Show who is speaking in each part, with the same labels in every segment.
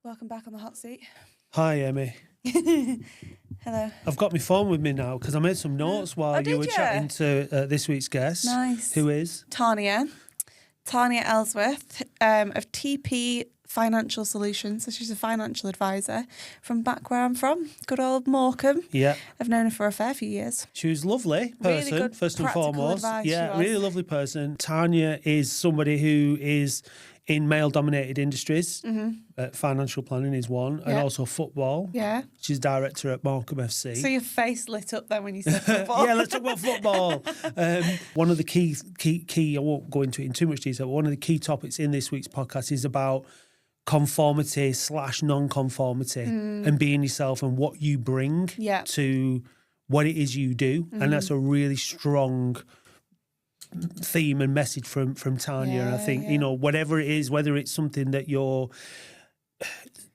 Speaker 1: Welcome back on the hot seat.
Speaker 2: Hi, Emmy.
Speaker 1: Hello.
Speaker 2: I've got my phone with me now because I made some notes while you were chatting to this week's guest.
Speaker 1: Nice.
Speaker 2: Who is?
Speaker 1: Tarnia Ellsworth of TP Financial Solutions. So she's a financial advisor from back where I'm from. Good old Morecambe.
Speaker 2: Yeah.
Speaker 1: I've known her for a fair few years.
Speaker 2: She was a lovely person,
Speaker 1: really good
Speaker 2: first and
Speaker 1: practical
Speaker 2: foremost.
Speaker 1: Advice,
Speaker 2: Yeah, really lovely person. Tarnia is somebody who is in male-dominated industries. Financial planning is one, and also football.
Speaker 1: Yeah.
Speaker 2: She's director at Morecambe FC.
Speaker 1: So your face lit up then when you said football.
Speaker 2: Yeah, let's talk about football. One of the key, I won't go into it in too much detail, but one of the key topics in this week's podcast is about conformity / non-conformity and being yourself and what you bring to what it is you do. And that's a really strong theme and message from Tarnia. And I think, you know, whatever it is, whether it's something that you're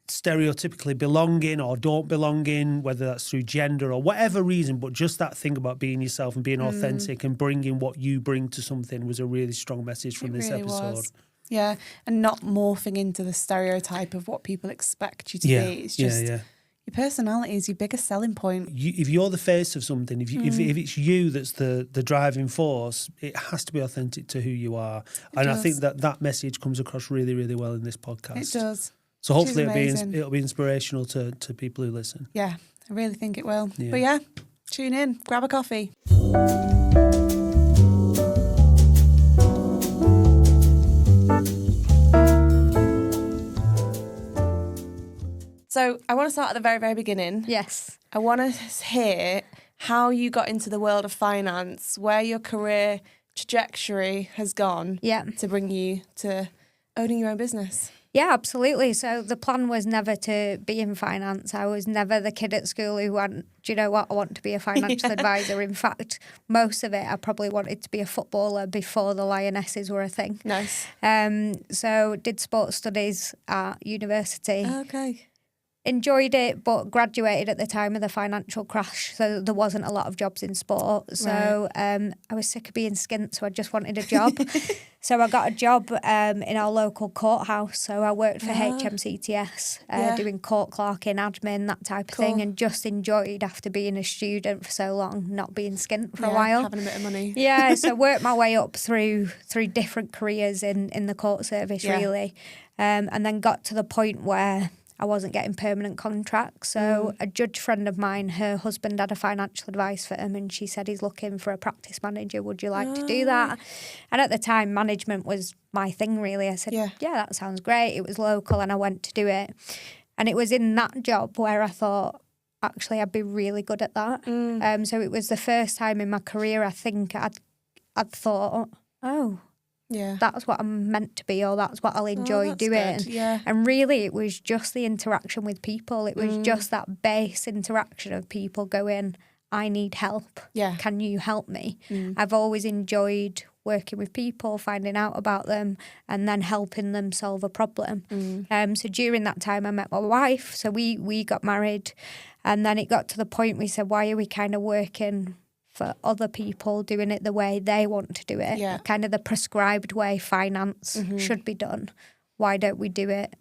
Speaker 2: stereotypically belong in or don't belong in, whether that's through gender or whatever reason, but just that thing about being yourself and being authentic and bringing what you bring to something was a really strong message from this episode.
Speaker 1: Was. Yeah, and not morphing into the stereotype of what people expect you to be. It's just your personality is your biggest selling point.
Speaker 2: If you're the face of something, if it's you that's the driving force, it has to be authentic to who you are. And I think that message comes across really, really well in this podcast.
Speaker 1: It does.
Speaker 2: So hopefully it'll be inspirational to people who listen.
Speaker 1: Yeah, I really think it will. Yeah. But yeah, tune in, grab a coffee. So I want to start at the very, very beginning.
Speaker 3: Yes.
Speaker 1: I want to hear how you got into the world of finance, where your career trajectory has gone to bring you to owning your own business.
Speaker 3: Yeah, absolutely. So the plan was never to be in finance. I was never the kid at school who went, do you know what, I want to be a financial advisor. In fact, most of it, I probably wanted to be a footballer before the Lionesses were a thing.
Speaker 1: Nice.
Speaker 3: So did sports studies at university.
Speaker 1: Okay.
Speaker 3: Enjoyed it, but graduated at the time of the financial crash, so there wasn't a lot of jobs in sport. So I was sick of being skint, so I just wanted a job. So I got a job in our local courthouse. So I worked for HMCTS, doing court clerking, admin, that type of thing, and just enjoyed, after being a student for so long, not being skint for a while.
Speaker 1: Having a bit of money.
Speaker 3: Yeah, so worked my way up through different careers in the court service, really, and then got to the point where I wasn't getting permanent contracts. So a judge friend of mine, her husband had a financial advice firm, and she said, he's looking for a practice manager. Would you like to do that? And at the time, management was my thing, really. I said, yeah, that sounds great. It was local, and I went to do it. And it was in that job where I thought, actually, I'd be really good at that. So it was the first time in my career, I think, I'd thought, that's what I'm meant to be, or that's what I'll enjoy doing.
Speaker 1: Yeah.
Speaker 3: And really, it was just the interaction with people. It was just that base interaction of people going, I need help.
Speaker 1: Yeah.
Speaker 3: Can you help me? I've always enjoyed working with people, finding out about them, and then helping them solve a problem. So during that time, I met my wife. So we got married. And then it got to the point we said, why are we kind of working for other people, doing it the way they want to do it, kind of the prescribed way finance should be done? Why don't we do it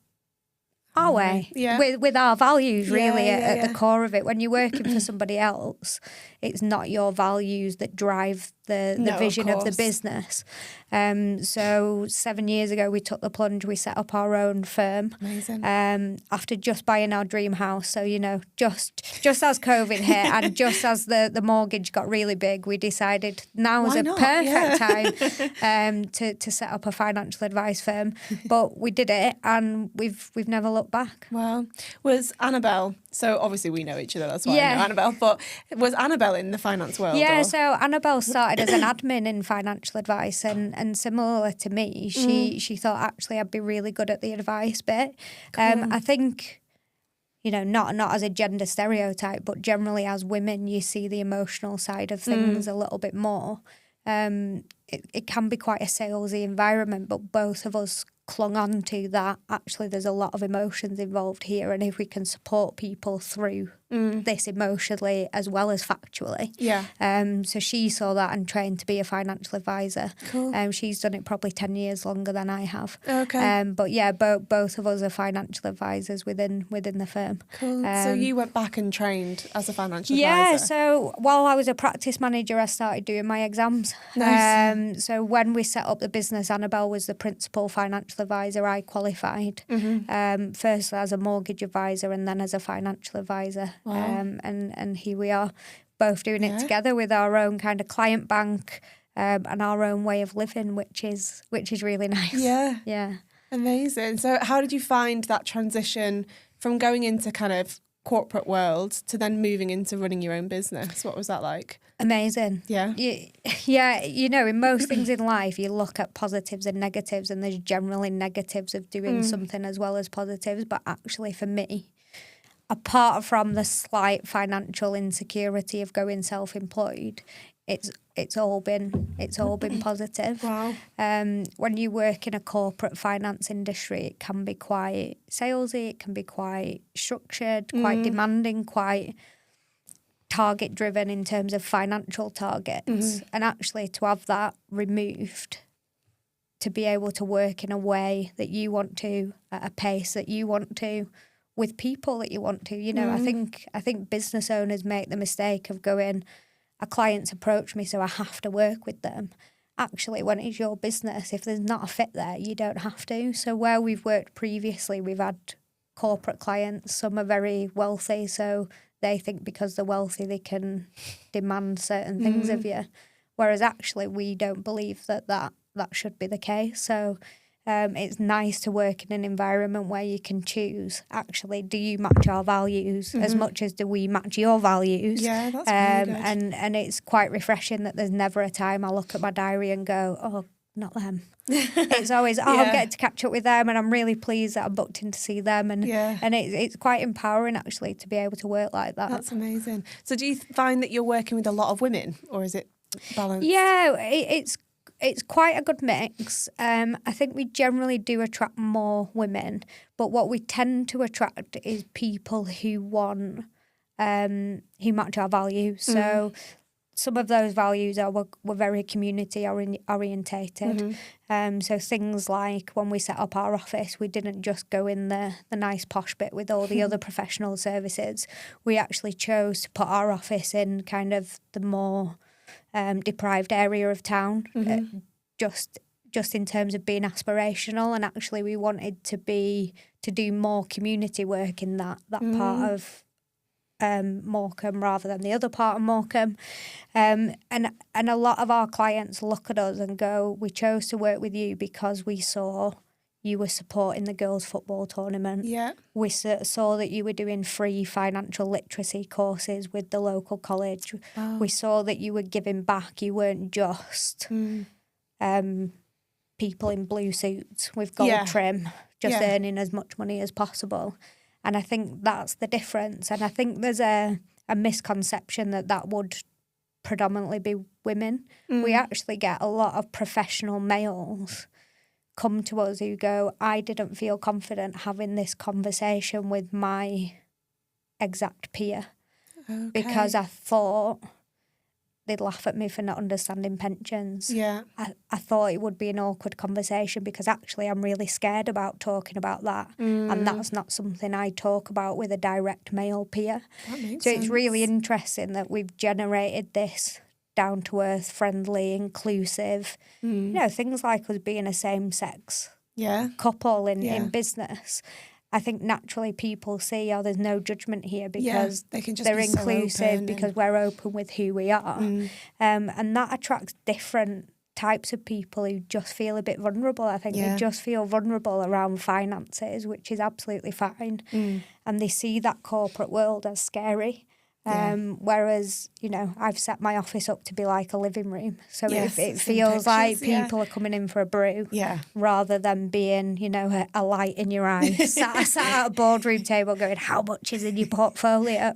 Speaker 3: our way, with our values, really, at the core of it? When you're working for somebody else, it's not your values that drive the vision of the business. So 7 years ago, we took the plunge. We set up our own firm.
Speaker 1: Amazing.
Speaker 3: After just buying our dream house. So, you know, just as COVID hit and just as the mortgage got really big, we decided now was a perfect time to set up a financial advice firm. But we did it, and we've never looked back.
Speaker 1: Wow. Was Annabelle, so obviously we know each other, that's why I know Annabelle, but was Annabelle in the finance world?
Speaker 3: Yeah, so Annabelle started as an admin in financial advice, and similar to me, she thought, actually, I'd be really good at the advice bit. I think, you know, not as a gender stereotype, but generally as women, you see the emotional side of things a little bit more. It can be quite a salesy environment, but both of us clung on to that. Actually, there's a lot of emotions involved here, and if we can support people through this emotionally as well as factually.
Speaker 1: Yeah.
Speaker 3: So she saw that and trained to be a financial advisor.
Speaker 1: Cool.
Speaker 3: She's done it probably 10 years longer than I have.
Speaker 1: Okay.
Speaker 3: But yeah, both of us are financial advisors within the firm.
Speaker 1: Cool. So you went back and trained as a financial
Speaker 3: advisor? Yeah,
Speaker 1: advisor?
Speaker 3: so while I was a practice manager, I started doing my exams.
Speaker 1: Nice.
Speaker 3: So when we set up the business, Annabelle was the principal financial advisor. I qualified first as a mortgage advisor and then as a financial advisor.
Speaker 1: Wow.
Speaker 3: And here we are, both doing it together with our own kind of client bank and our own way of living, which is really nice.
Speaker 1: Yeah.
Speaker 3: Yeah.
Speaker 1: Amazing. So how did you find that transition from going into kind of corporate world to then moving into running your own business? What was that like?
Speaker 3: Amazing.
Speaker 1: Yeah.
Speaker 3: Yeah, in most things in life, you look at positives and negatives, and there's generally negatives of doing something as well as positives. But actually, for me, apart from the slight financial insecurity of going self-employed, it's all been positive.
Speaker 1: Wow.
Speaker 3: When you work in a corporate finance industry, it can be quite salesy, it can be quite structured, quite demanding, quite target driven in terms of financial targets. And actually to have that removed, to be able to work in a way that you want to, at a pace that you want to, with people that you want to, I think business owners make the mistake of going, a client's approached me, so I have to work with them. Actually, when it's your business, if there's not a fit there, you don't have to. So where we've worked previously, we've had corporate clients. Some are very wealthy, so they think because they're wealthy, they can demand certain things of you. Whereas actually, we don't believe that should be the case. So it's nice to work in an environment where you can choose, actually, do you match our values as much as do we match your values?
Speaker 1: Yeah, that's really good.
Speaker 3: And it's quite refreshing that there's never a time I look at my diary and go, oh, not them. It's always, I'll get to catch up with them, and I'm really pleased that I'm booked in to see them. And it's quite empowering, actually, to be able to work like that.
Speaker 1: That's amazing. So do you find that you're working with a lot of women, or is it balanced?
Speaker 3: Yeah, it's quite a good mix. I think we generally do attract more women, but what we tend to attract is people who want, who match our values. So some of those values were very community orientated. So things like when we set up our office, we didn't just go in the nice posh bit with all the other professional services. We actually chose to put our office in kind of the more deprived area of town, just in terms of being aspirational. And actually we wanted to do more community work in that part of Morecambe rather than the other part of Morecambe. And a lot of our clients look at us and go, we chose to work with you because we saw you were supporting the girls' football tournament.
Speaker 1: Yeah.
Speaker 3: We saw that you were doing free financial literacy courses with the local college.
Speaker 1: Oh.
Speaker 3: We saw that you were giving back. You weren't just people in blue suits with gold trim, just earning as much money as possible. And I think that's the difference. And I think there's a misconception that would predominantly be women. We actually get a lot of professional males come to us who go, I didn't feel confident having this conversation with my exact peer because I thought they'd laugh at me for not understanding pensions.
Speaker 1: Yeah.
Speaker 3: I thought it would be an awkward conversation because actually I'm really scared about talking about that. And that's not something I talk about with a direct male peer.
Speaker 1: That makes
Speaker 3: so
Speaker 1: sense.
Speaker 3: It's really interesting that we've generated this down-to-earth, friendly, inclusive, things like us being a same-sex couple in business. I think naturally people see, there's no judgment here because they're inclusive, because we're open with who we are. And that attracts different types of people who just feel a bit vulnerable. I think they just feel vulnerable around finances, which is absolutely fine. And they see that corporate world as scary. Whereas, I've set my office up to be like a living room. So it feels like people are coming in for a brew rather than being, a light in your eye. sat at a boardroom table going, how much is in your portfolio?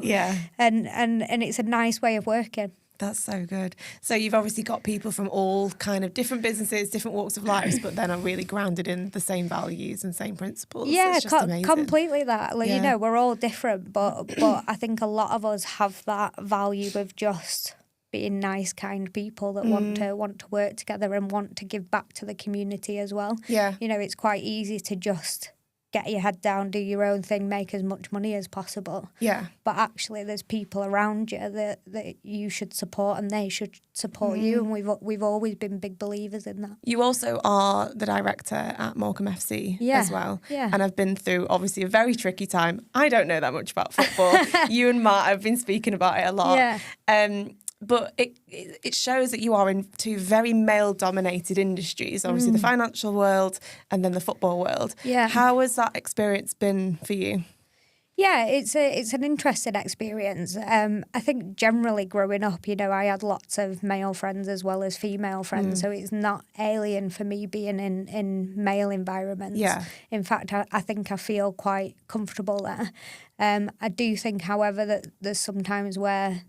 Speaker 3: And it's a nice way of working.
Speaker 1: That's so good. So you've obviously got people from all kind of different businesses, different walks of lives, but then are really grounded in the same values and same principles.
Speaker 3: Yeah,
Speaker 1: it's just amazing.
Speaker 3: Completely that. Like, you know, we're all different, but I think a lot of us have that value of just being nice, kind people that want to work together and want to give back to the community as well.
Speaker 1: Yeah.
Speaker 3: You know, it's quite easy to just get your head down, do your own thing, make as much money as possible.
Speaker 1: Yeah.
Speaker 3: But actually there's people around you that you should support and they should support you, and we've always been big believers in that.
Speaker 1: You also are the director at Morecambe FC as well.
Speaker 3: Yeah.
Speaker 1: And I've been through obviously a very tricky time. I don't know that much about football. You and Matt have been speaking about it a lot.
Speaker 3: Yeah.
Speaker 1: But it shows that you are in two very male-dominated industries, obviously the financial world and then the football world.
Speaker 3: Yeah.
Speaker 1: How has that experience been for you?
Speaker 3: Yeah, it's an interesting experience. I think generally growing up, you know, I had lots of male friends as well as female friends, so it's not alien for me being in male environments.
Speaker 1: Yeah.
Speaker 3: In fact, I think I feel quite comfortable there. I do think, however, that there's sometimes where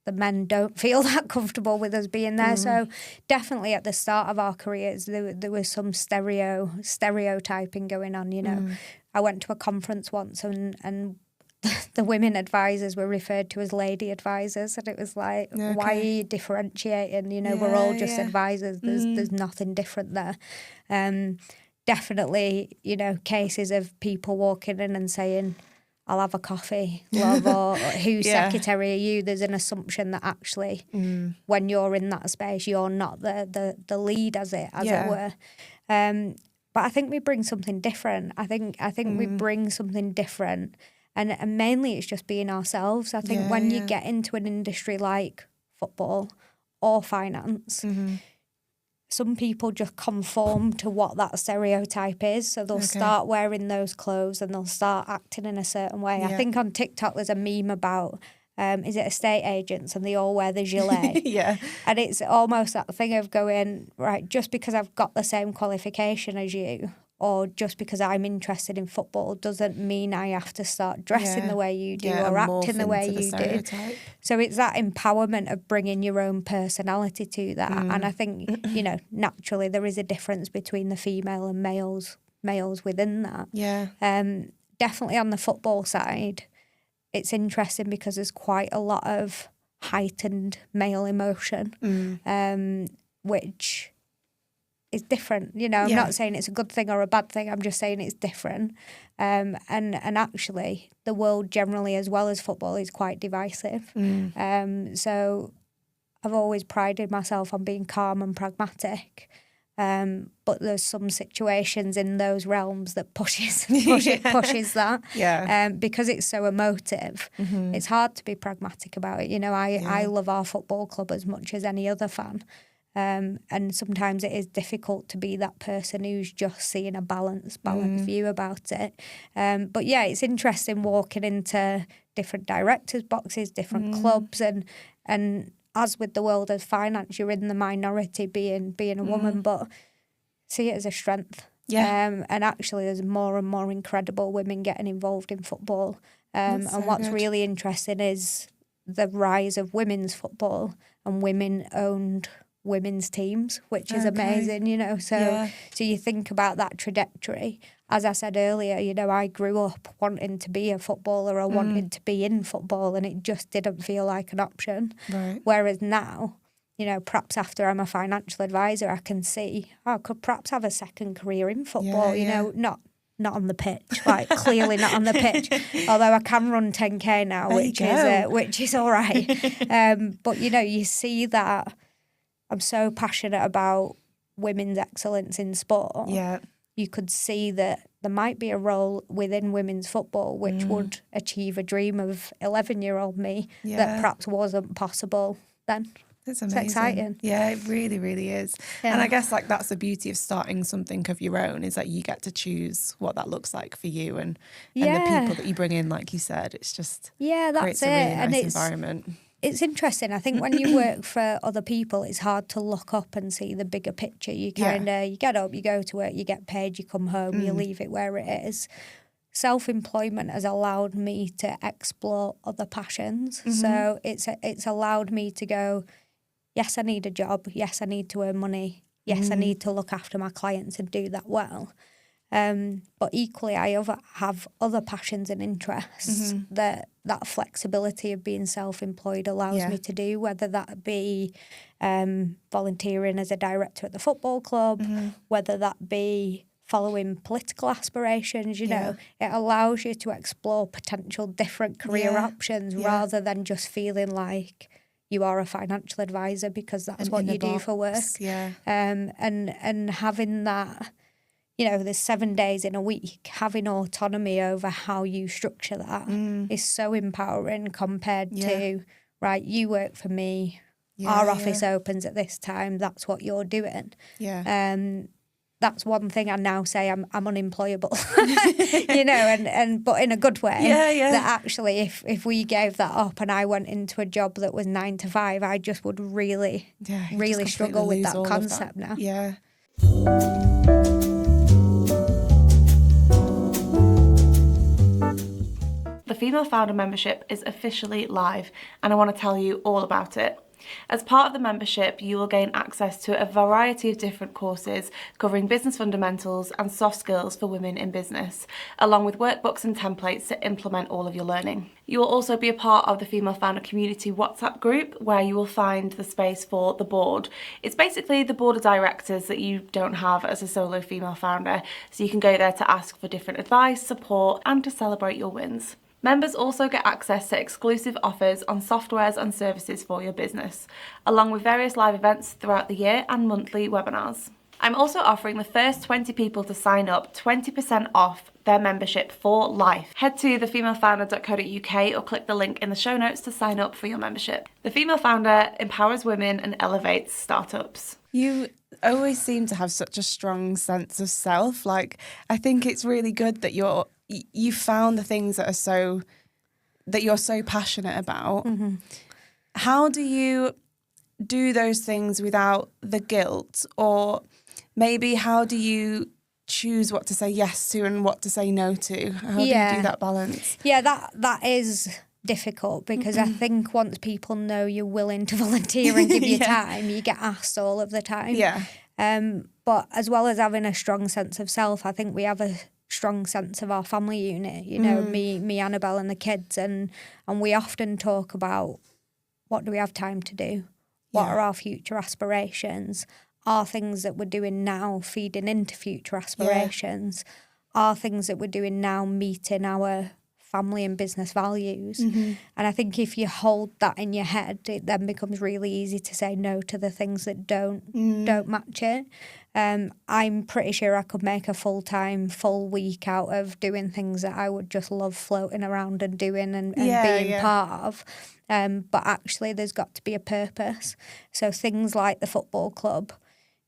Speaker 3: the men don't feel that comfortable with us being there. So definitely at the start of our careers, there was some stereotyping going on, you know. I went to a conference once and the women advisors were referred to as lady advisors, and it was like, why are you differentiating? You know, we're all just advisors. There's nothing different there. Definitely, you know, cases of people walking in and saying, I'll have a coffee, love, or whose secretary are you? There's an assumption that actually when you're in that space, you're not the lead, as it were. But I think we bring something different. I think we bring something different. And mainly it's just being ourselves. I think when you get into an industry like football or finance, some people just conform to what that stereotype is. So they'll start wearing those clothes and they'll start acting in a certain way. I think on TikTok there's a meme about, is it estate agents, and they all wear the gilet. And it's almost that thing of going, right, just because I've got the same qualification as you, or just because I'm interested in football, doesn't mean I have to start dressing the way you do or acting the way you do. So it's that empowerment of bringing your own personality to that. And I think, you know, naturally there is a difference between the female and males within that. Definitely on the football side, it's interesting because there's quite a lot of heightened male emotion, which is different. You know, I'm not saying it's a good thing or a bad thing. I'm just saying it's different. And actually, the world generally, as well as football, is quite divisive. So I've always prided myself on being calm and pragmatic. But there's some situations in those realms that pushes that. Because it's so emotive, it's hard to be pragmatic about it. You know, I love our football club as much as any other fan. And sometimes it is difficult to be that person who's just seeing a balanced view about it. But yeah, it's interesting walking into different directors' boxes, different clubs, and as with the world of finance, you're in the minority being a woman, but see it as a strength. And actually there's more and more incredible women getting involved in football. And what's really interesting is the rise of women's football and women-owned women's teams, which is amazing, you know. So you think about that trajectory. As I said earlier, you know, I grew up wanting to be a footballer or wanted to be in football, and it just didn't feel like an option. Whereas now, you know, perhaps after I'm a financial advisor, I can see, I could perhaps have a second career in football, you know, not on the pitch, like clearly not on the pitch. Although I can run 10K now, which is all right. But, you know, you see that I'm so passionate about women's excellence in sport. You could see that there might be a role within women's football which would achieve a dream of 11-year-old me that perhaps wasn't possible then.
Speaker 1: It's amazing.
Speaker 3: It's exciting.
Speaker 1: Yeah, it really, really is. And I guess like that's the beauty of starting something of your own, is that you get to choose what that looks like for you and the people that you bring in, like you said. It's just creates a really nice environment.
Speaker 3: It's interesting. I think when you work for other people, it's hard to look up and see the bigger picture. You kind of, you get up, you go to work, you get paid, you come home, you leave it where it is. self-employment has allowed me to explore other passions. So it's allowed me to go, yes, I need a job. Yes, I need to earn money. Yes, I need to look after my clients and do that well. But equally, I have other passions and interests that flexibility of being self-employed allows me to do, whether that be volunteering as a director at the football club, whether that be following political aspirations, you know, it allows you to explore potential different career options rather than just feeling like you are a financial advisor because that's what you do for work. And having that, you know, there's 7 days in a week, having autonomy over how you structure that is so empowering compared to, right, you work for me, our office opens at this time, that's what you're doing. That's one thing I now say I'm unemployable, you know, and but in a good way. That actually, if we gave that up and I went into a job that was 9 to 5, I just would really struggle with that concept now.
Speaker 4: The Female Founder membership is officially live, and I want to tell you all about it. As part of the membership, you will gain access to a variety of different courses covering business fundamentals and soft skills for women in business, along with workbooks and templates to implement all of your learning. You will also be a part of the Female Founder Community WhatsApp group, where you will find the space for the board. It's basically the board of directors that you don't have as a solo female founder, so you can go there to ask for different advice, support, and to celebrate your wins. Members also get access to exclusive offers on softwares and services for your business, along with various live events throughout the year and monthly webinars. I'm also offering the first 20 people to sign up 20% off their membership for life. Head to thefemalefounder.co.uk or click the link in the show notes to sign up for your membership. The Female Founder empowers women and elevates startups.
Speaker 1: You always seem to have such a strong sense of self. Like, I think it's really good that you found the things that you're so passionate about. How do you do those things without the guilt? Or maybe how do you choose what to say yes to and what to say no to? How do you do that balance?
Speaker 3: Yeah, that is difficult because I think once people know you're willing to volunteer and give your time, you get asked all of the time. But as well as having a strong sense of self, I think we have a strong sense of our family unit, you know, me, Annabelle and the kids, and we often talk about what do we have time to do? What are our future aspirations? Are things that we're doing now feeding into future aspirations? Are things that we're doing now meeting our family and business values? And I think if you hold that in your head, it then becomes really easy to say no to the things that don't match it. I'm pretty sure I could make a full week out of doing things that I would just love floating around and doing and being part of. But actually there's got to be a purpose. So things like the football club,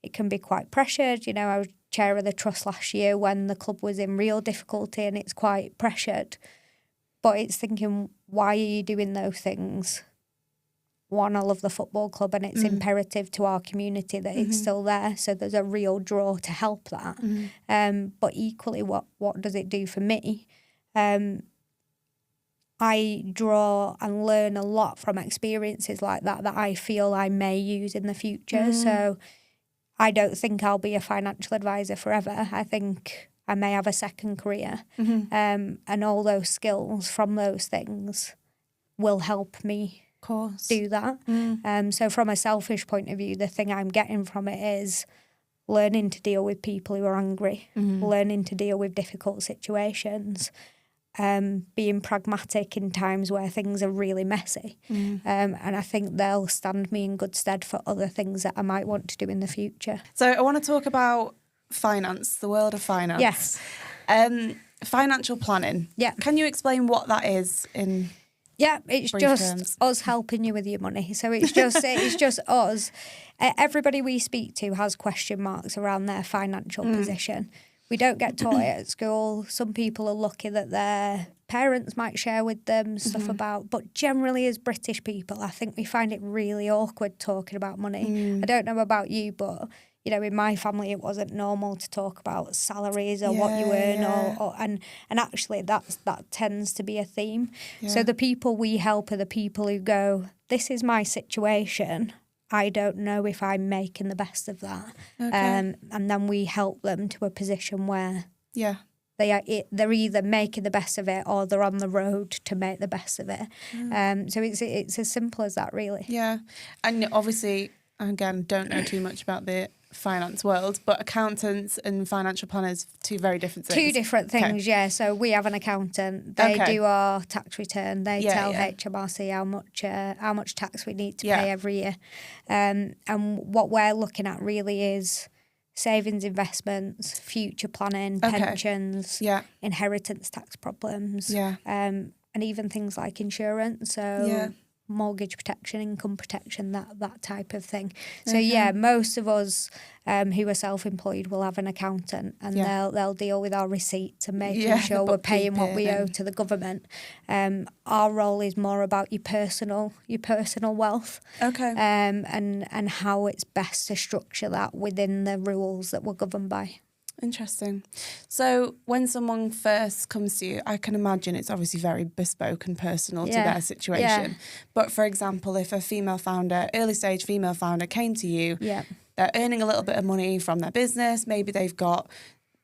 Speaker 3: it can be quite pressured. You know, I was chair of the trust last year when the club was in real difficulty and it's quite pressured. But it's thinking, why are you doing those things? One, I love the football club and it's imperative to our community that it's still there. So there's a real draw to help that. But equally, what does it do for me? I draw and learn a lot from experiences like that I feel I may use in the future. So I don't think I'll be a financial advisor forever. I think I may have a second career. And all those skills from those things will help me do that. So from a selfish point of view, the thing I'm getting from it is learning to deal with people who are angry, learning to deal with difficult situations, being pragmatic in times where things are really messy. And I think they'll stand me in good stead for other things that I might want to do in the future.
Speaker 1: So I want to talk about finance, the world of finance.
Speaker 3: Yes.
Speaker 1: Financial planning. Yeah. Can you explain what that is in
Speaker 3: it's just terms? Us helping you with your money. So it's just us. Everybody we speak to has question marks around their financial position. We don't get taught it at school. Some people are lucky that their parents might share with them stuff about, but generally as British people, I think we find it really awkward talking about money. I don't know about you, but in my family, it wasn't normal to talk about salaries or what you earn, and actually that tends to be a theme. Yeah. So the people we help are the people who go, this is my situation. I don't know if I'm making the best of that. Okay. And then we help them to a position where they're either making the best of it or they're on the road to make the best of it. So it's as simple as that, really.
Speaker 1: Yeah. And obviously, again, don't know too much about the finance world, but accountants and financial planners, two very different things.
Speaker 3: Two different things, yeah. So we have an accountant. They do our tax return. They tell HMRC how much tax we need to pay every year. And what we're looking at really is savings, investments, future planning, pensions, inheritance tax problems, and even things like insurance. So mortgage protection, income protection, that type of thing. So most of us who are self-employed will have an accountant, and they'll deal with our receipts and making sure we're paying what we owe to the government. Our role is more about your personal wealth, and how it's best to structure that within the rules that we're governed by.
Speaker 1: Interesting. So when someone first comes to you, I can imagine it's obviously very bespoke and personal to their situation. Yeah. But for example, if a early stage female founder came to you, they're earning a little bit of money from their business, maybe they've got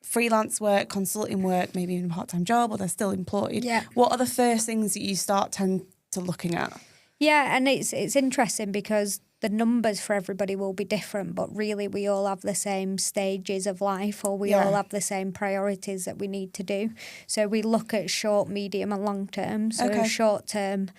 Speaker 1: freelance work, consulting work, maybe even a part-time job, or they're still employed. Yeah. What are the first things that you tend to looking at?
Speaker 3: Yeah, and it's interesting because the numbers for everybody will be different, but really we all have the same stages of life, or we all have the same priorities that we need to do. So we look at short, medium and long term. So short term,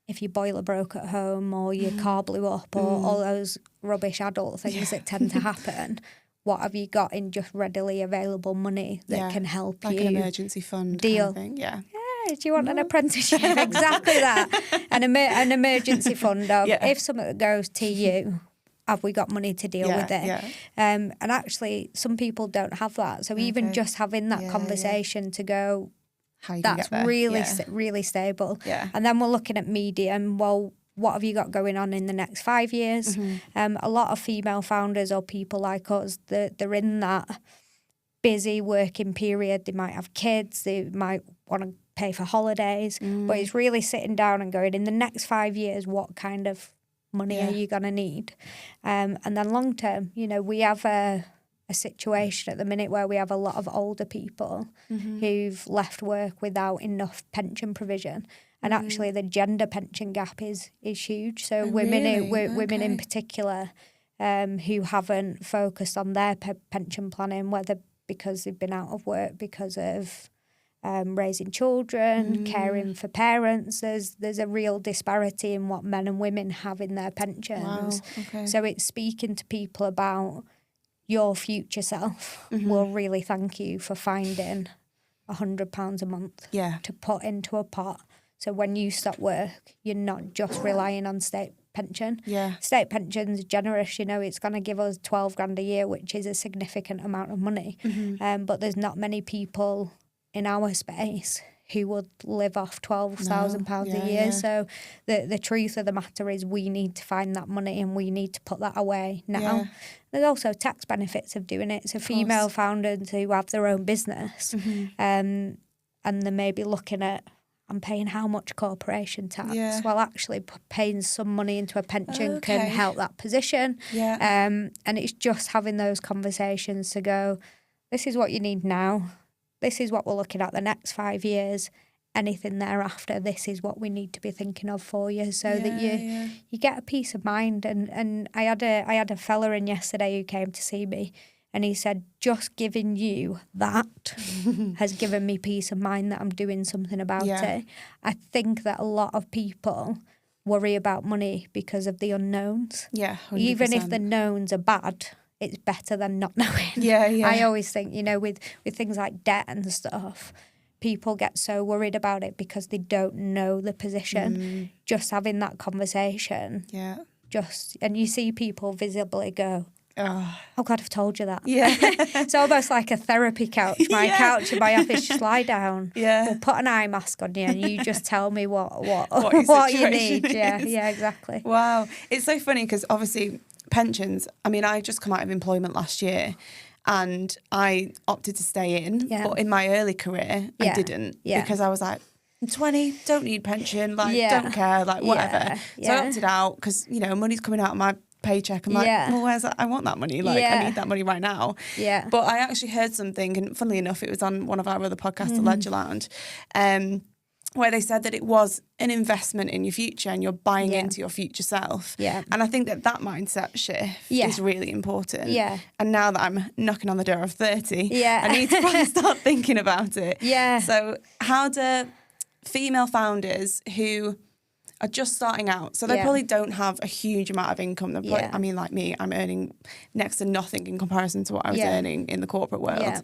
Speaker 3: if your boiler broke at home or your car blew up or all those rubbish adult things that tend to happen, what have you got in just readily available money that can help
Speaker 1: like
Speaker 3: you?
Speaker 1: Like an emergency fund
Speaker 3: deal.
Speaker 1: Kind of thing. Yeah.
Speaker 3: Do you want an apprenticeship? Exactly that. An emergency fund of if something goes to you, have we got money to deal with it? Yeah. And actually, some people don't have that. So even just having that conversation to go, that's really stable. Yeah. And then we're looking at medium. Well, what have you got going on in the next 5 years? A lot of female founders or people like us, they're in that busy working period. They might have kids. They might want to pay for holidays, but it's really sitting down and going, in the next 5 years, what kind of money are you going to need? And then long term, we have a situation at the minute where we have a lot of older people who've left work without enough pension provision. And actually the gender pension gap is huge. So women in particular who haven't focused on their pension planning, whether because they've been out of work because of raising children, caring for parents. There's a real disparity in what men and women have in their pensions. Wow. Okay. So it's speaking to people about your future self will really thank you for finding £100 a month to put into a pot. So when you stop work, you're not just relying on state pension. Yeah. State pension's generous, it's going to give us 12 grand a year, which is a significant amount of money. But there's not many people in our space who would live off £12,000 a year. So the truth of the matter is we need to find that money and we need to put that away now. Yeah. There's also tax benefits of doing it. So female founders who have their own business and they may be looking at, I'm paying how much corporation tax? Yeah. Well, actually paying some money into a pension can help that position. Yeah. And it's just having those conversations to go, this is what you need now. This is what we're looking at the next 5 years. Anything thereafter, this is what we need to be thinking of for you, so that you get a peace of mind. And I had a fella in yesterday who came to see me, and he said, just giving you that has given me peace of mind that I'm doing something about it. I think that a lot of people worry about money because of the unknowns. Yeah, 100%. Even if the knowns are bad, it's better than not knowing. Yeah. I always think, with things like debt and stuff, people get so worried about it because they don't know the position. Just having that conversation. Yeah. And you see people visibly go, oh God, I've told you that. Yeah. It's almost like a therapy couch. My couch in my office, just lie down. Yeah. We'll put an eye mask on you and you just tell me what you need. Yeah, exactly.
Speaker 1: Wow. It's so funny because obviously pensions, I mean, I just come out of employment last year and I opted to stay in.
Speaker 3: Yeah.
Speaker 1: But in my early career, I didn't because I was like, I'm 20, don't need pension, like, don't care, like, whatever. So I opted out because, you know, money's coming out of my paycheck. I'm like, well, where's that? I want that money. Like, I need that money right now.
Speaker 3: Yeah.
Speaker 1: But I actually heard something, and funnily enough, it was on one of our other podcasts, the Ledger Lounge, where they said that it was an investment in your future and you're buying into your future self.
Speaker 3: Yeah.
Speaker 1: And I think that shift is really important. Yeah. And now that I'm knocking on the door of 30, I need to probably start thinking about it. Yeah. So how do female founders who are just starting out, so they probably don't have a huge amount of income. They're probably, I mean, like me, I'm earning next to nothing in comparison to what I was earning in the corporate world. Yeah.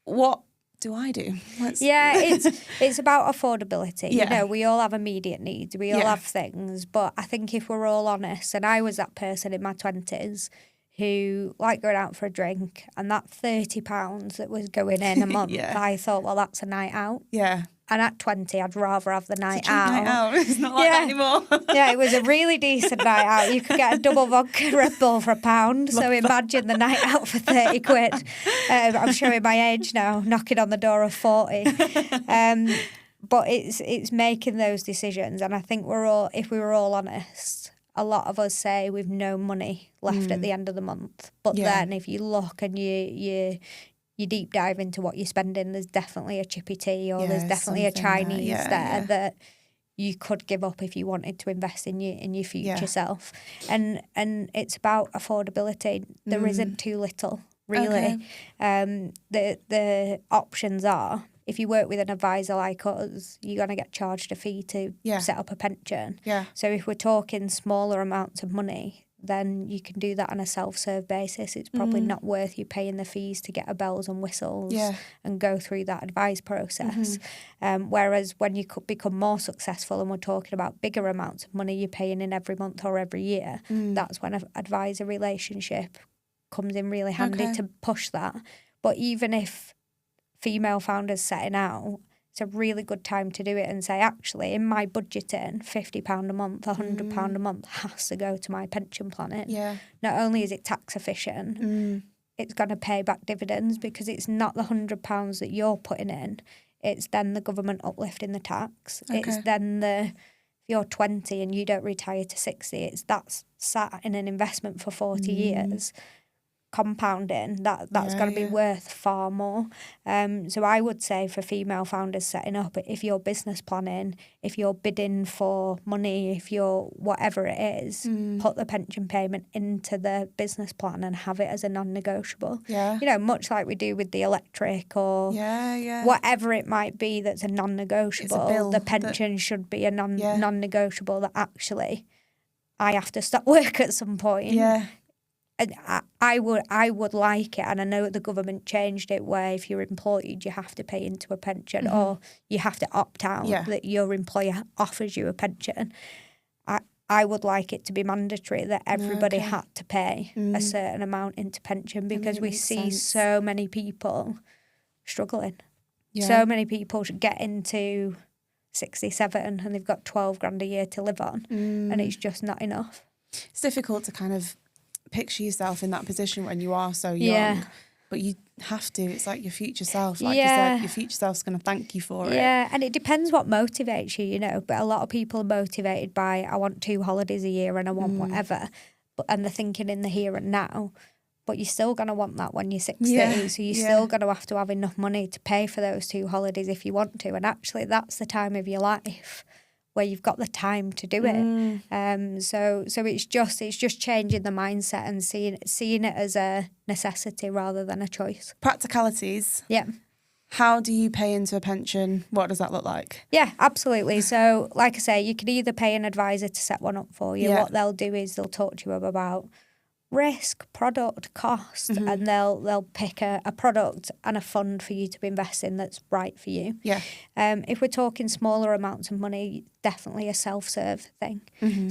Speaker 1: What do I do?
Speaker 3: It's about affordability. You know, we all have immediate needs. We all have things. But I think if we're all honest, and I was that person in my 20s who liked going out for a drink, and that £30 that was going in a month, I thought, well, that's a night out. Yeah. And at 20, I'd rather have the night out.
Speaker 1: It's not like that anymore.
Speaker 3: Yeah, it was a really decent night out. You could get a double vodka Red Bull for £1. So imagine the night out for 30 quid. I'm showing my age now, knocking on the door of 40. But it's making those decisions. And I think if we were all honest, a lot of us say we've no money left at the end of the month. But then if you look and you deep dive into what you're spending, there's definitely a chippy tea or there's definitely a Chinese that you could give up if you wanted to invest in your future self. And it's about affordability. There isn't too little, really. The options are, if you work with an advisor like us, you're going to get charged a fee to set up a pension. Yeah. So if we're talking smaller amounts of money, then you can do that on a self-serve basis. It's probably not worth you paying the fees to get a bells and whistles and go through that advice process. Whereas when you could become more successful and we're talking about bigger amounts of money you're paying in every month or every year, that's when an advisor relationship comes in really handy to push that. But even if female founders setting out, it's a really good time to do it and say, actually, in my budgeting, £50 a month, £100 a month has to go to my pension planning. Yeah. Not only is it tax efficient, it's going to pay back dividends because it's not the £100 that you're putting in. It's then the government uplifting the tax. Okay. It's then if you're 20 and you don't retire to 60, that's sat in an investment for 40 years. Compounding, that's going to be worth far more. So I would say for female founders setting up, if you're business planning, if you're bidding for money, if you're whatever it is, put the pension payment into the business plan and have it as a non-negotiable. Yeah. You know, much like we do with the electric or whatever it might be that's a non-negotiable. The pension should be a non-negotiable that actually I have to stop work at some point. Yeah. And I would like it, and I know the government changed it where if you're employed, you have to pay into a pension or you have to opt out that your employer offers you a pension. I would like it to be mandatory that everybody had to pay a certain amount into pension because we see so many people struggling. Yeah. So many people should get into 67 and they've got 12 grand a year to live on and it's just not enough.
Speaker 1: It's difficult to kind of picture yourself in that position when you are so young, but you have to. It's like your future self, like you said, your future self's going to thank you for it.
Speaker 3: Yeah, and it depends what motivates you, you know, but a lot of people are motivated by, I want 2 holidays a year and I want whatever, and they're thinking in the here and now, but you're still going to want that when you're 60, so you're still going to have enough money to pay for those 2 holidays if you want to, and actually that's the time of your life where you've got the time to do it. So it's just changing the mindset and seeing it as a necessity rather than a choice.
Speaker 1: Practicalities.
Speaker 3: Yeah.
Speaker 1: How do you pay into a pension? What does that look like?
Speaker 3: Yeah, absolutely. So like I say, you can either pay an advisor to set one up for you. Yeah. What they'll do is they'll talk to you about risk, product, cost, and they'll pick a product and a fund for you to invest in that's right for you. Yeah. If we're talking smaller amounts of money, definitely a self-serve thing.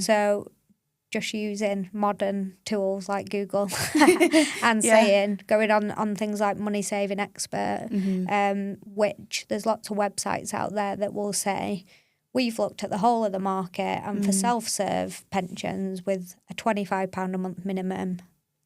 Speaker 3: So just using modern tools like Google and going on things like Money Saving Expert, which there's lots of websites out there that will say, we've looked at the whole of the market, and for self-serve pensions with a £25 a month minimum,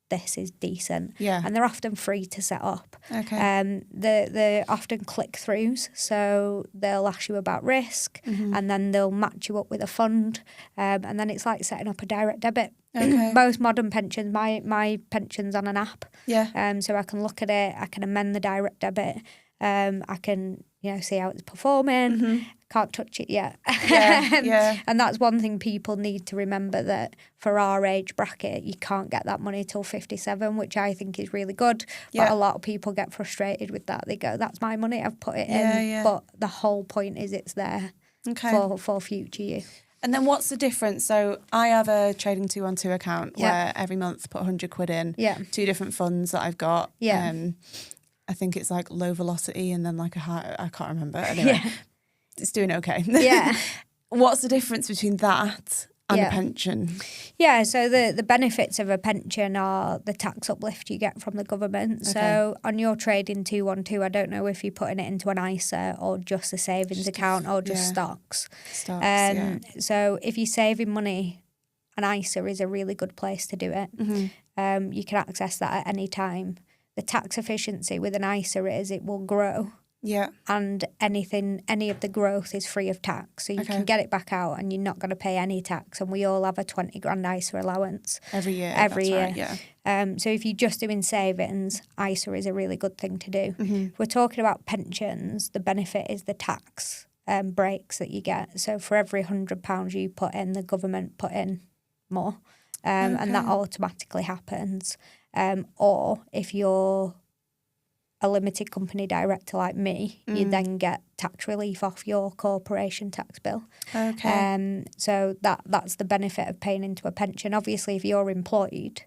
Speaker 3: this is decent.
Speaker 1: Yeah.
Speaker 3: And they're often free to set up.
Speaker 1: Okay.
Speaker 3: They're often click-throughs, so they'll ask you about risk, and then they'll match you up with a fund, and then it's like setting up a direct debit.
Speaker 1: Okay.
Speaker 3: Most modern pensions, my pension's on an app.
Speaker 1: Yeah.
Speaker 3: So I can look at it, I can amend the direct debit, I can see how it's performing. Can't touch it yet.
Speaker 1: Yeah.
Speaker 3: And that's one thing people need to remember, that for our age bracket, you can't get that money till 57, which I think is really good.
Speaker 1: Yeah.
Speaker 3: But a lot of people get frustrated with that. They go, that's my money, I've put it in.
Speaker 1: Yeah.
Speaker 3: But the whole point is it's there for future use.
Speaker 1: And then what's the difference? So I have a trading 212 account where every month put 100 quid in.
Speaker 3: Yeah.
Speaker 1: 2 different funds that I've got.
Speaker 3: Yeah.
Speaker 1: I think it's like low velocity and then like a high, I can't remember. Anyway, it's doing okay.
Speaker 3: Yeah.
Speaker 1: What's the difference between that and a pension?
Speaker 3: Yeah, so the benefits of a pension are the tax uplift you get from the government. Okay. So on your trading 212, I don't know if you're putting it into an ISA or just a savings account or just stocks. So if you're saving money, an ISA is a really good place to do it. You can access that at any time. The tax efficiency with an ISA is it will grow.
Speaker 1: Yeah.
Speaker 3: And any of the growth is free of tax. So you can get it back out and you're not going to pay any tax. And we all have a 20 grand ISA allowance.
Speaker 1: Every year.
Speaker 3: Right,
Speaker 1: yeah.
Speaker 3: So if you're just doing savings, ISA is a really good thing to do. If we're talking about pensions, the benefit is the tax breaks that you get. So for every £100 you put in, the government put in more. And that automatically happens. Or if you're a limited company director like me, you then get tax relief off your corporation tax bill.
Speaker 1: Okay.
Speaker 3: So that's the benefit of paying into a pension. Obviously, if you're employed,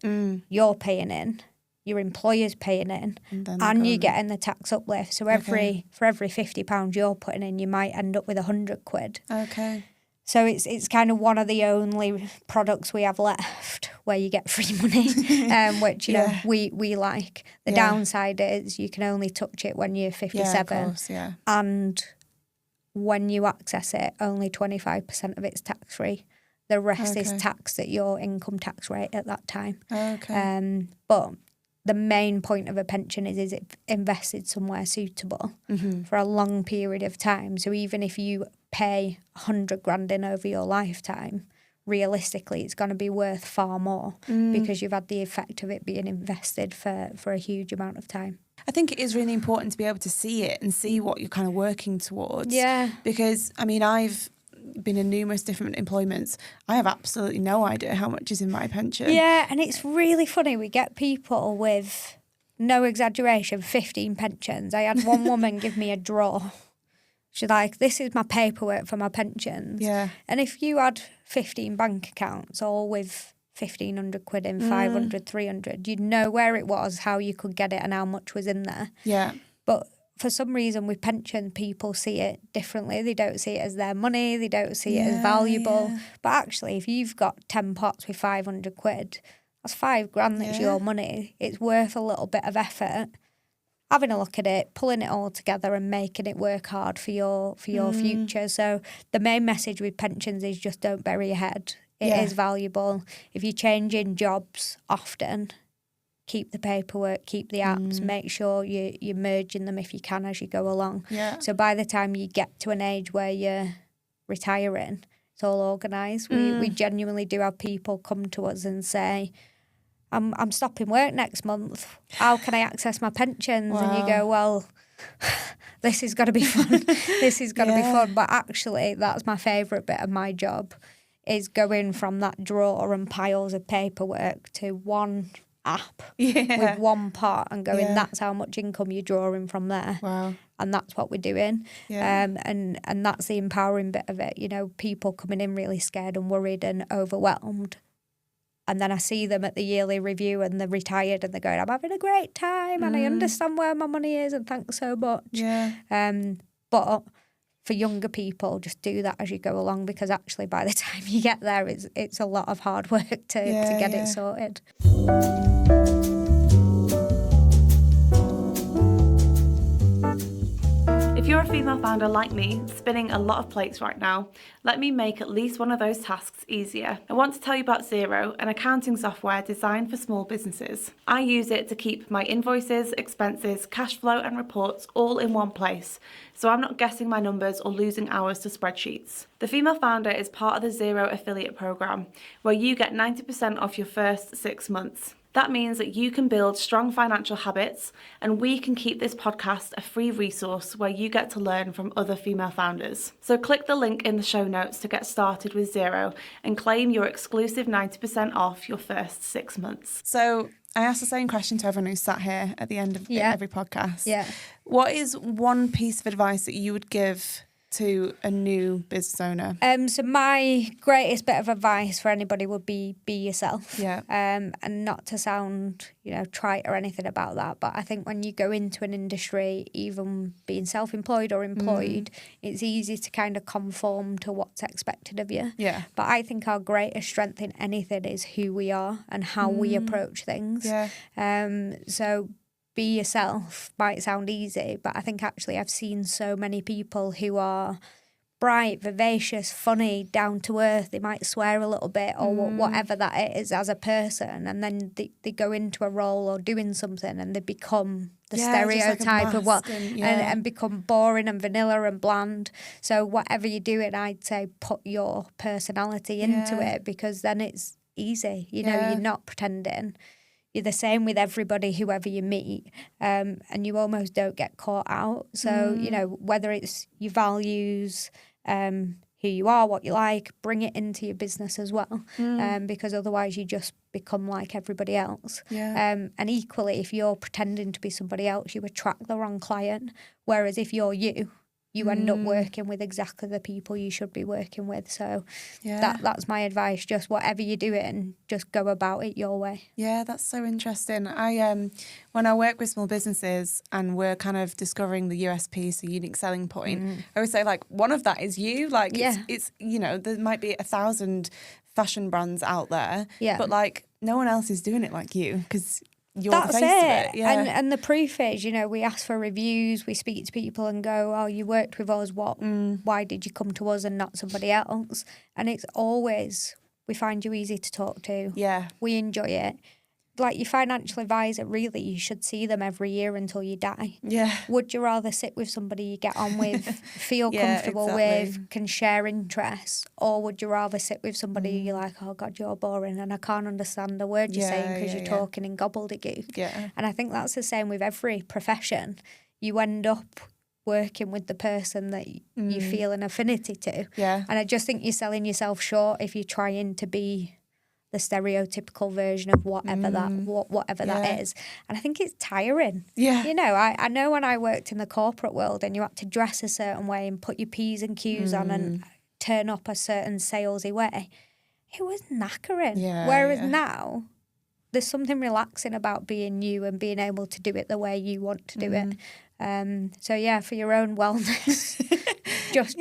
Speaker 3: you're paying in, your employer's paying in, and you're getting the tax uplift. So for every £50 you're putting in, you might end up with 100 quid.
Speaker 1: Okay.
Speaker 3: So it's kind of one of the only products we have left where you get free money, which we like. The downside is you can only touch it when you're 57,
Speaker 1: of course,
Speaker 3: and when you access it, only 25% of it's tax free. The rest is taxed at your income tax rate at that time.
Speaker 1: Okay.
Speaker 3: But the main point of a pension is it invested somewhere suitable for a long period of time. So even if you pay 100 grand in over your lifetime, realistically it's going to be worth far more because you've had the effect of it being invested for a huge amount of time.
Speaker 1: I think it is really important to be able to see it and see what you're kind of working towards.
Speaker 3: Yeah.
Speaker 1: Because, I mean, I've been in numerous different employments. I have absolutely no idea how much is in my pension.
Speaker 3: Yeah, and it's really funny. We get people with, no exaggeration, 15 pensions. I had one woman give me a drawer. She's like, this is my paperwork for my pensions.
Speaker 1: Yeah.
Speaker 3: And if you had 15 bank accounts, all with 1,500 quid in, 500, 300, you'd know where it was, how you could get it and how much was in there.
Speaker 1: Yeah.
Speaker 3: But for some reason with pension, people see it differently. They don't see it as their money. They don't see it as valuable. Yeah. But actually, if you've got 10 pots with 500 quid, that's 5 grand that's your money. It's worth a little bit of effort, having a look at it, pulling it all together and making it work hard for your future. So the main message with pensions is just don't bury your head. It is valuable. If you're changing jobs often, keep the paperwork, keep the apps, make sure you're merging them if you can as you go along. Yeah. So by the time you get to an age where you're retiring, it's all organised. We genuinely do have people come to us and say, I'm stopping work next month. How can I access my pensions? Wow. And you go, well, this is going to be fun. This is going to be fun. But actually, that's my favourite bit of my job, is going from that drawer and piles of paperwork to one app with one pot and going, that's how much income you're drawing from there.
Speaker 1: Wow.
Speaker 3: And that's what we're doing. Yeah. And that's the empowering bit of it. You know, people coming in really scared and worried and overwhelmed. And then I see them at the yearly review and they're retired and they're going, I'm having a great time and I understand where my money is and thanks so much. Yeah. But for younger people, just do that as you go along, because actually by the time you get there, it's a lot of hard work to get it sorted.
Speaker 4: If If you're a female founder like me, spinning a lot of plates right now, let me make at least one of those tasks easier. I want to tell you about Xero, an accounting software designed for small businesses. I use it to keep my invoices, expenses, cash flow and reports all in one place, so I'm not guessing my numbers or losing hours to spreadsheets. The Female Founder is part of the Xero affiliate program, where you get 90% off your first 6 months. That means that you can build strong financial habits, and we can keep this podcast a free resource where you get to learn from other female founders. So click the link in the show notes to get started with Xero and claim your exclusive 90% off your first 6 months.
Speaker 1: So I ask the same question to everyone who's sat here at the end of every podcast.
Speaker 3: Yeah.
Speaker 1: What is one piece of advice that you would give to a new business owner?
Speaker 3: So my greatest bit of advice for anybody would be yourself.
Speaker 1: Yeah.
Speaker 3: And not to sound, trite or anything about that, but I think when you go into an industry, even being self-employed or employed, it's easy to kind of conform to what's expected of you.
Speaker 1: Yeah.
Speaker 3: But I think our greatest strength in anything is who we are and how we approach things.
Speaker 1: Yeah.
Speaker 3: So be yourself might sound easy, but I think actually I've seen so many people who are bright, vivacious, funny, down to earth. They might swear a little bit or whatever that is as a person, and then they go into a role or doing something and they become the stereotype of what and become boring and vanilla and bland. So whatever you're doing, I'd say put your personality into it, because then it's easy. You're not pretending. You're the same with everybody, whoever you meet, and you almost don't get caught out. So, whether it's your values, who you are, what you like, bring it into your business as well, because otherwise you just become like everybody else.
Speaker 1: Yeah.
Speaker 3: And equally, if you're pretending to be somebody else, you attract the wrong client. Whereas if you're you end up working with exactly the people you should be working with. So that's my advice. Just whatever you're doing, just go about it your way.
Speaker 1: Yeah, that's so interesting. When I work with small businesses and we're kind of discovering the USP, so unique selling point, I would say one of that is you. It's there might be 1,000 fashion brands out there, but no one else is doing it like you, because you're the face of it. Yeah.
Speaker 3: And the proof is, we ask for reviews, we speak to people and go, oh, you worked with us, why did you come to us and not somebody else? And it's always, we find you easy to talk to.
Speaker 1: Yeah.
Speaker 3: We enjoy it. Like your financial advisor, really, you should see them every year until you die.
Speaker 1: Yeah.
Speaker 3: Would you rather sit with somebody you get on with, feel comfortable with, can share interests, or would you rather sit with somebody you're like, oh God, you're boring and I can't understand a word you're saying because you're talking in gobbledygook?
Speaker 1: Yeah.
Speaker 3: And I think that's the same with every profession. You end up working with the person that you feel an affinity to.
Speaker 1: Yeah.
Speaker 3: And I just think you're selling yourself short if you're trying to be the stereotypical version of whatever that is. And I think it's tiring.
Speaker 1: Yeah.
Speaker 3: I know when I worked in the corporate world and you had to dress a certain way and put your P's and Q's on and turn up a certain salesy way, it was knackering.
Speaker 1: Yeah,
Speaker 3: Whereas now, there's something relaxing about being you and being able to do it the way you want to do it. So for your own wellness,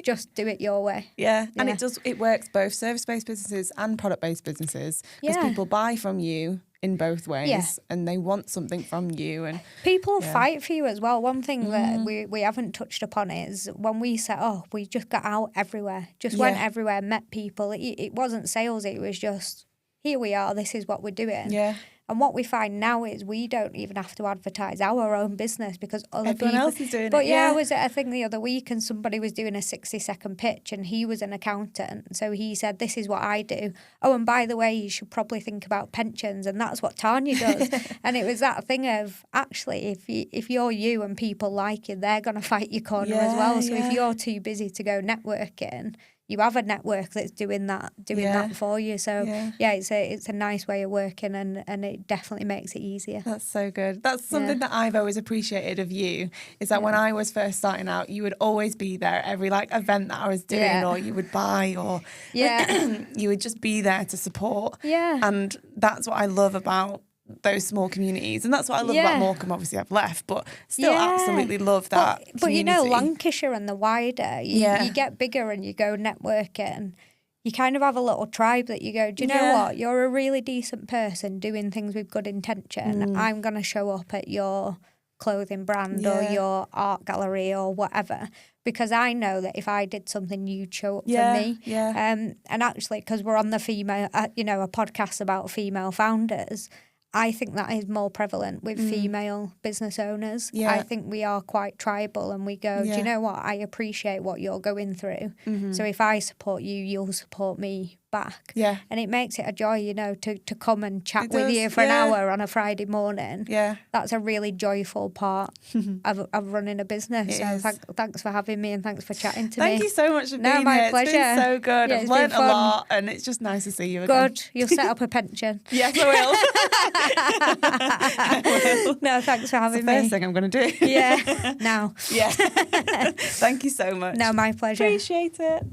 Speaker 3: just do it your way.
Speaker 1: Yeah, and it works both service-based businesses and product-based businesses, because people buy from you in both ways and they want something from you, and
Speaker 3: people fight for you as well. One thing that we haven't touched upon is when we set up, we just got out everywhere, went everywhere, met people. It wasn't salesy, it was just, here we are, this is what we're doing.
Speaker 1: Yeah.
Speaker 3: And what we find now is we don't even have to advertise our own business because
Speaker 1: everyone else is doing it.
Speaker 3: But I was at a thing the other week and somebody was doing a 60-second pitch and he was an accountant. So he said, this is what I do. Oh, and by the way, you should probably think about pensions. And that's what Tarnia does. And it was that thing of, actually, if you're you and people like you, they're going to fight your corner as well. So if you're too busy to go networking, you have a network that's doing that for you. So it's a nice way of working, and it definitely makes it easier.
Speaker 1: That's so good. That's something that I've always appreciated of you, is that when I was first starting out, you would always be there at every event that I was doing, or you would buy, or you would just be there to support. Yeah. And that's what I love about those small communities, and that's what I love about Morecambe. Obviously I've left, but still absolutely love that community.
Speaker 3: But Lancashire and the wider, you get bigger and you go networking, you kind of have a little tribe that you go, do you know what, you're a really decent person doing things with good intention, I'm going to show up at your clothing brand or your art gallery or whatever, because I know that if I did something, you'd show up for me. And actually, because we're on the female, a podcast about female founders, I think that is more prevalent with female business owners. I think we are quite tribal, and we go, do you know what? I appreciate what you're going through. So if I support you, you'll support me back. And it makes it a joy, to come and chat with you for an hour on a Friday morning. That's a really joyful part of running a business. Thanks for having me, and thanks for chatting to me.
Speaker 1: Thank you so much for being here.
Speaker 3: My pleasure.
Speaker 1: It's been so good. I've learned a lot, and it's just nice to see you again.
Speaker 3: Good. You'll set up a pension.
Speaker 1: Yes, I will. I will.
Speaker 3: No, thanks for having me.
Speaker 1: First thing I'm going to do.
Speaker 3: Now.
Speaker 1: Thank you so much.
Speaker 3: No, my pleasure.
Speaker 1: Appreciate it.